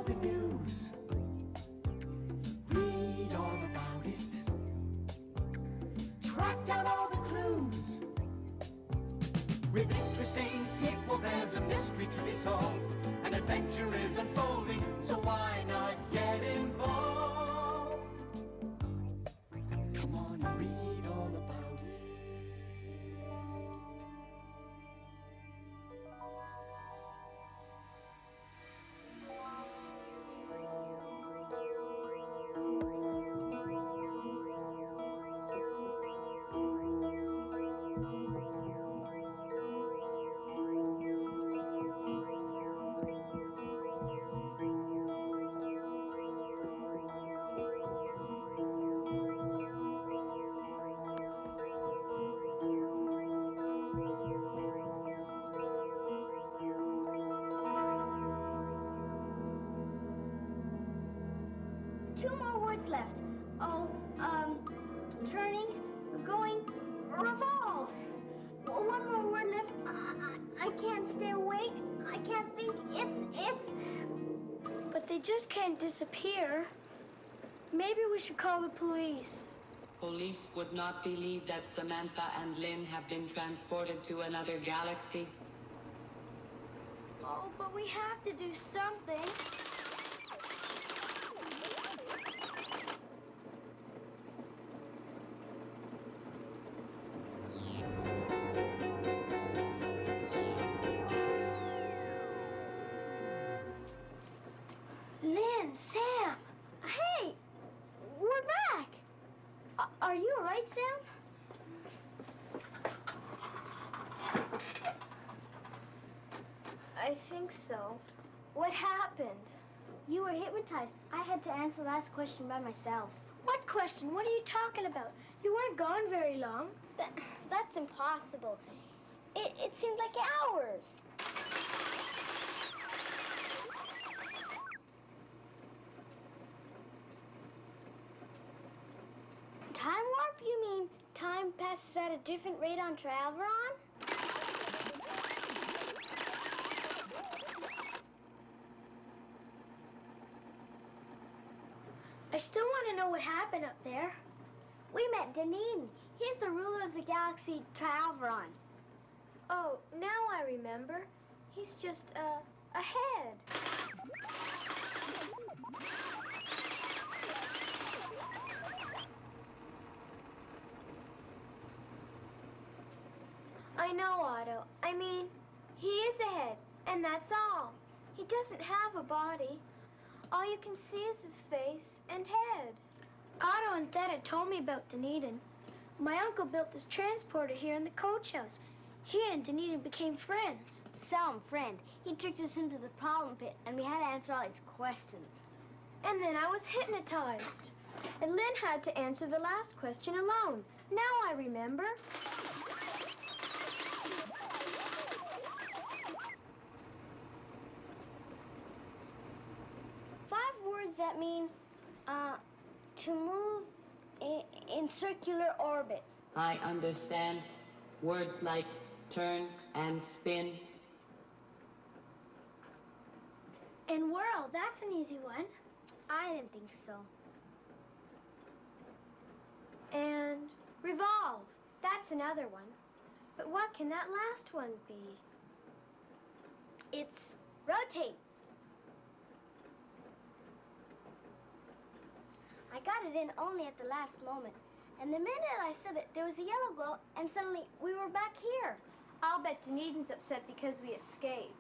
the news. Read all about it. Track down all the clues. With interesting people, there's a mystery to be solved. An adventure is unfolding, so why not get involved? Come on and read all about it. Two more words left. Oh, turning, going, revolve. One more word left. I can't stay awake. I can't think. It's. But they just can't disappear. Maybe we should call the police. Police would not believe that Samantha and Lynn have been transported to another galaxy. Oh, but we have to do something. Lynn, Sam, hey, we're back. Are you all right, Sam? I think so. What happened? You were hypnotized. I had to answer the last question by myself. What question? What are you talking about? You weren't gone very long. That's impossible. It seemed like hours. Time warp? You mean time passes at a different rate on Traveron? I still want to know what happened up there. We met Dunedin. He's the ruler of the galaxy Traveron. Oh, now I remember. He's just, a head. I know, Otto. I mean, he is a head, and that's all. He doesn't have a body. All you can see is his face and head. Otto and Theta told me about Dunedin. My uncle built this transporter here in the coach house. He and Dunedin became friends. Some friend. He tricked us into the problem pit, and we had to answer all his questions. And then I was hypnotized. And Lynn had to answer the last question alone. Now I remember. That mean to move in circular orbit. I understand words like turn and spin. And whirl, that's an easy one. I didn't think so. And revolve, that's another one. But what can that last one be? It's rotate. I got it in only at the last moment. And the minute I said it, there was a yellow glow, and suddenly we were back here. I'll bet Dunedin's upset because we escaped.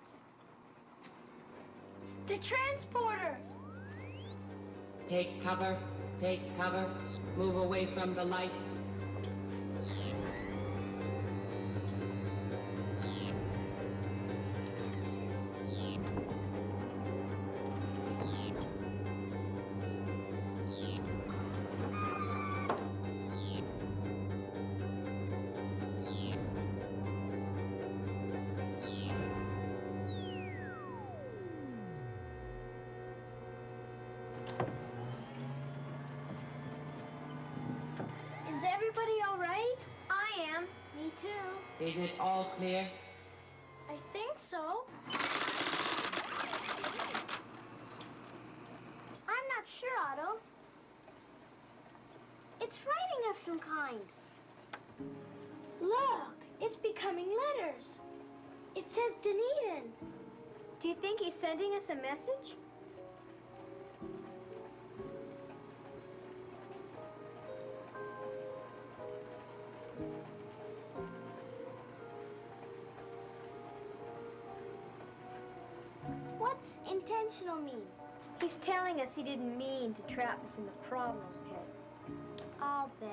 The transporter! Take cover, move away from the light. Is everybody all right? I am. Me too. Is it all clear? I think so. not sure, Otto. It's writing of some kind. Look, it's becoming letters. It says Dunedin. Do you think he's sending us a message? What's intentional mean? He's telling us he didn't mean to trap us in the problem pit. I'll bet.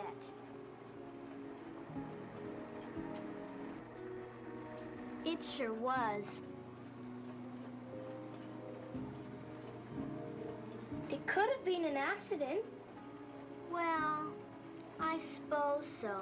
It sure was. It could have been an accident. Well, I suppose so.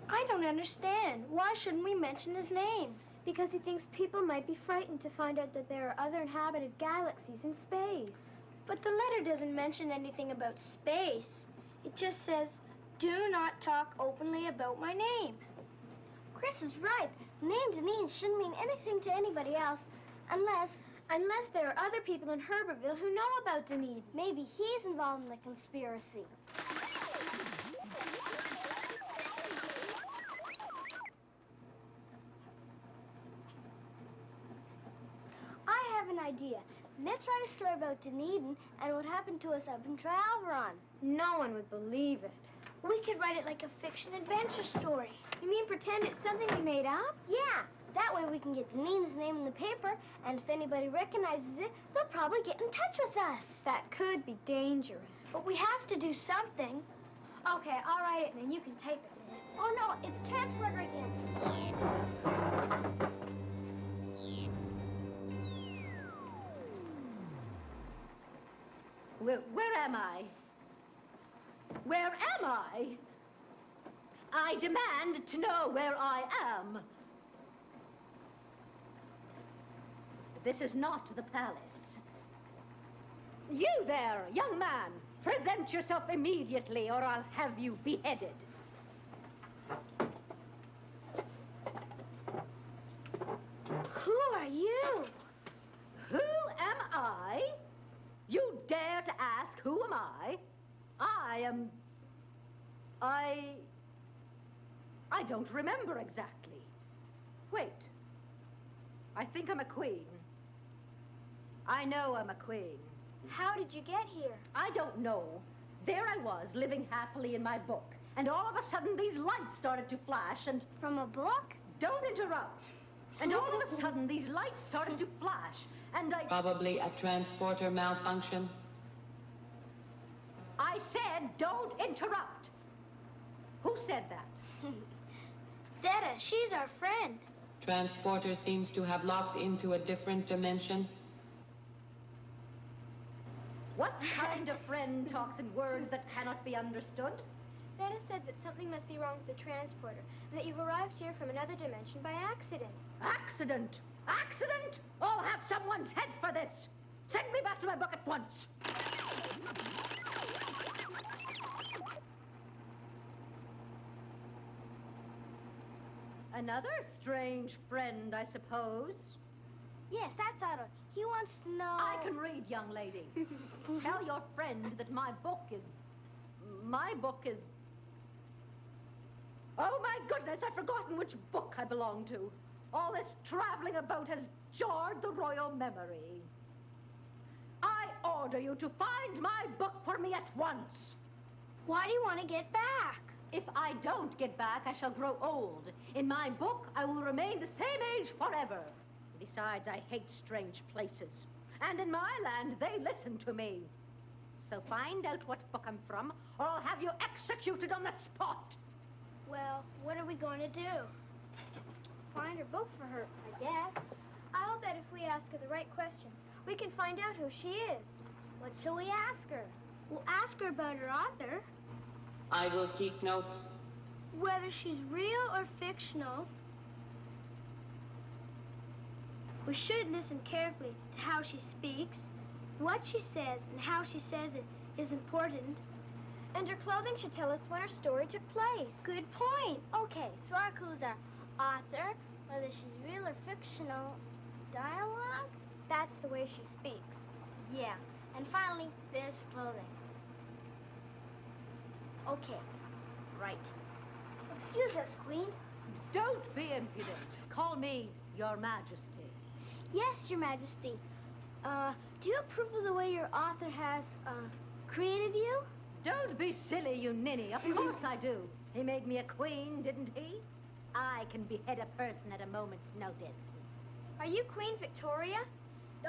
I don't understand. Why shouldn't we mention his name? Because he thinks people might be frightened to find out that there are other inhabited galaxies in space. But the letter doesn't mention anything about space. It just says, do not talk openly about my name. Chris is right. The name Dunedin shouldn't mean anything to anybody else unless there are other people in Herbertville who know about Dunedin. Maybe he's involved in the conspiracy. I have an idea. Let's write a story about Dunedin and what happened to us up in Trialvaron. No one would believe it. We could write it like a fiction adventure story. You mean pretend it's something we made up? Yeah. That way we can get Dunedin's name in the paper, and if anybody recognizes it, they'll probably get in touch with us. That could be dangerous. But we have to do something. Okay, I'll write it and then you can tape it. Oh no, it's transferred right in. Where am I? Where am I? I demand to know where I am. This is not the palace. You there, young man, present yourself immediately or I'll have you beheaded. Who are you? Who am I? You dare to ask, who am I? I don't remember exactly. Wait. I think I'm a queen. I know I'm a queen. How did you get here? I don't know. There I was, living happily in my book. And all of a sudden, these lights started to flash and... From a book? Don't interrupt. And all of a sudden, these lights started to flash, and I... Probably a transporter malfunction. I said, don't interrupt. Who said that? Theta, she's our friend. Transporter seems to have locked into a different dimension. What kind of friend talks in words that cannot be understood? Theta said that something must be wrong with the transporter, and that you've arrived here from another dimension by accident. Accident? Accident? I'll have someone's head for this. Send me back to my book at once. Another strange friend, I suppose. Yes, that's Otto. He wants to know... I can read, young lady. Tell your friend that my book is... Oh, my goodness, I've forgotten which book I belong to. All this traveling about has jarred the royal memory. I order you to find my book for me at once. Why do you want to get back? If I don't get back, I shall grow old. In my book, I will remain the same age forever. Besides, I hate strange places. And in my land, they listen to me. So find out what book I'm from, or I'll have you executed on the spot. Well, what are we going to do? Find her book for her, I guess. I'll bet if we ask her the right questions, we can find out who she is. What shall we ask her? We'll ask her about her author. I will keep notes. Whether she's real or fictional. We should listen carefully to how she speaks. What she says and how she says it is important. And her clothing should tell us when her story took place. Good point. Okay, so our clues are author, whether she's real or fictional, dialogue. That's the way she speaks. Yeah, and finally, there's her clothing. Okay, right. Excuse us, Queen. Don't be impudent. Call me Your Majesty. Yes, Your Majesty. Do you approve of the way your author has, created you? Don't be silly, you ninny. Of course I do. He made me a queen, didn't he? I can behead a person at a moment's notice. Are you Queen Victoria?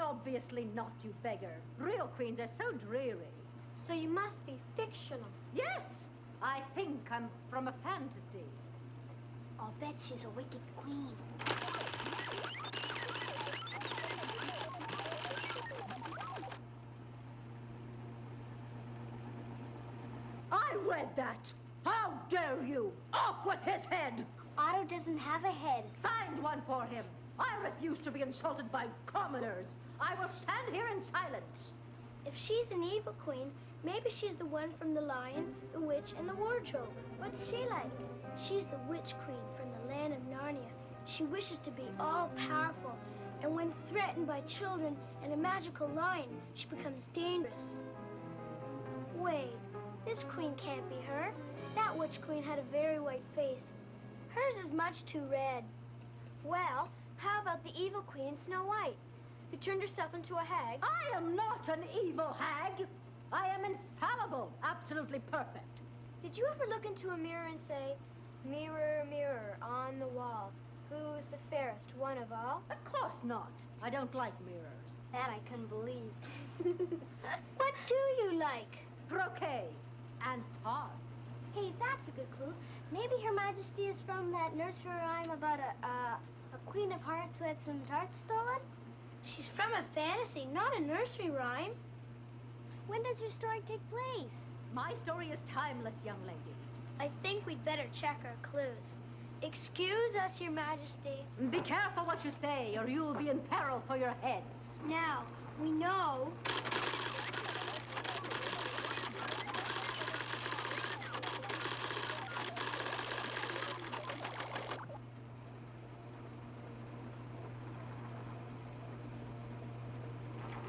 Obviously not, you beggar. Real queens are so dreary. So you must be fictional. Yes, I think I'm from a fantasy. I'll bet she's a wicked queen. I read that. How dare you? Off with his head! Otto doesn't have a head. Find one for him. I refuse to be insulted by commoners. I will stand here in silence. If she's an evil queen, maybe she's the one from The Lion, the Witch, and the Wardrobe. What's she like? She's the Witch Queen from the land of Narnia. She wishes to be all-powerful, and when threatened by children and a magical lion, she becomes dangerous. Wait, this queen can't be her. That Witch Queen had a very white face. Hers is much too red. Well, how about the evil queen in Snow White, who turned herself into a hag? I am not an evil hag. I am infallible, absolutely perfect. Did you ever look into a mirror and say, "Mirror, mirror on the wall, who's the fairest one of all?" Of course not. I don't like mirrors. That I couldn't believe. What do you like? Croquet and tarts. Hey, that's a good clue. Maybe Her Majesty is from that nursery rhyme about a queen of hearts who had some tarts stolen? She's from a fantasy, not a nursery rhyme. When does your story take place? My story is timeless, young lady. I think we'd better check our clues. Excuse us, Your Majesty. Be careful what you say, or you will be in peril for your heads. Now, we know...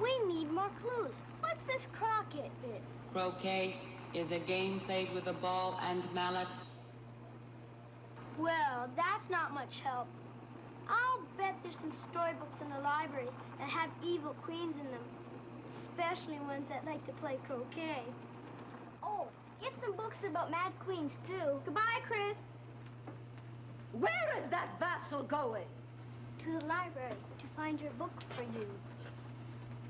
We need more clues. What's this croquet bit? Croquet is a game played with a ball and mallet. Well, that's not much help. I'll bet there's some storybooks in the library that have evil queens in them, especially ones that like to play croquet. Oh, get some books about mad queens, too. Goodbye, Chris. Where is that vassal going? To the library to find your book for you.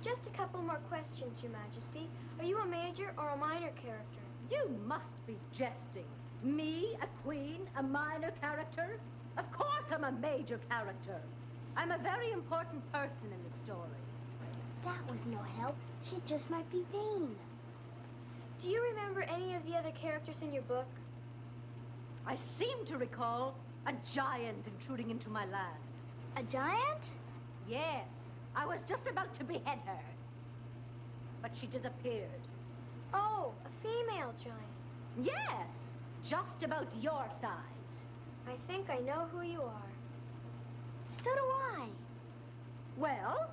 Just a couple more questions, Your Majesty. Are you a major or a minor character? You must be jesting. Me, a queen, a minor character? Of course I'm a major character. I'm a very important person in the story. That was no help. She just might be vain. Do you remember any of the other characters in your book? I seem to recall a giant intruding into my land. A giant? Yes, I was just about to behead her. But she disappeared. Oh, a female giant. Yes, just about your size. I think I know who you are. So do I. Well,